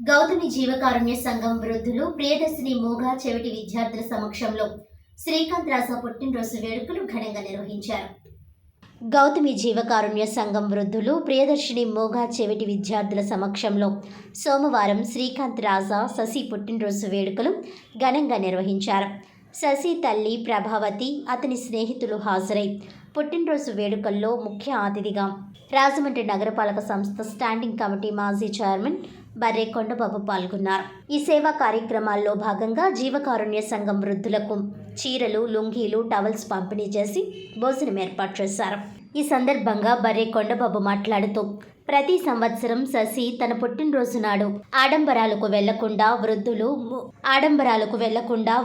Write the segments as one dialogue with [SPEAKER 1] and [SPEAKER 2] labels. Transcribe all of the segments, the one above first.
[SPEAKER 1] గౌతమి జీవకారుణ్య సంఘం వృద్ధులు ప్రియదర్శిని మూగ చెవిటి విద్యార్థుల సమక్షంలో శ్రీకాంత్ రాజా పుట్టినరోజు వేడుకలు ఘనంగా నిర్వహించారు. గౌతమి జీవకారుణ్య సంఘం వృద్ధులు ప్రియదర్శిని మూగ చెవిటి విద్యార్థుల సమక్షంలో సోమవారం శ్రీకాంత్ రాజా శశి పుట్టినరోజు వేడుకలు ఘనంగా నిర్వహించారు. శశి తల్లి ప్రభావతి, అతని స్నేహితులు హాజరై పుట్టినరోజు వేడుకల్లో ముఖ్య అతిథిగా రాజమండ్రి నగరపాలక సంస్థ స్టాండింగ్ కమిటీ మాజీ చైర్మన్ బర్రె కొండబాబు పాల్గొన్నారు. ఈ సేవా కార్యక్రమాల్లో భాగంగా జీవకారుణ్య సంఘం వృద్ధులకు చీరలు, లుంగీలు, టవల్స్ పంపిణీ చేసి భోజనం ఏర్పాటు చేశారు. ఈ సందర్భంగా బర్రె కొండబాబు మాట్లాడుతూ, ప్రతి సంవత్సరం శశి తన పుట్టినరోజు నాడు ఆడంబరాలకు వెళ్లకుండా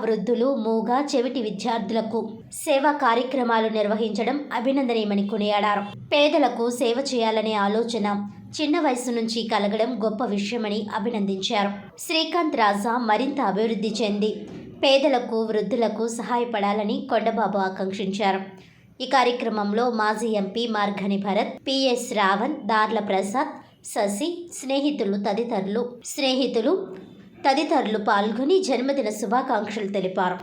[SPEAKER 1] వృద్ధులు, మూగ చెవిటి విద్యార్థులకు సేవా కార్యక్రమాలు నిర్వహించడం అభినందనీయమని కొనియాడారు. పేదలకు సేవ చేయాలనే ఆలోచన చిన్న వయసు నుంచి కలగడం గొప్ప విషయమని అభినందించారు. శ్రీకాంత్ రాజా మరింత అభివృద్ధి చెంది పేదలకు, వృద్ధులకు సహాయపడాలని కొండబాబు ఆకాంక్షించారు. ఈ కార్యక్రమంలో మాజీ ఎంపీ మార్గని భరత్, పిఎస్ రావణ్, దార్ల ప్రసాద్, శశి స్నేహితులు తదితరులు పాల్గొని జన్మదిన శుభాకాంక్షలు తెలిపారు.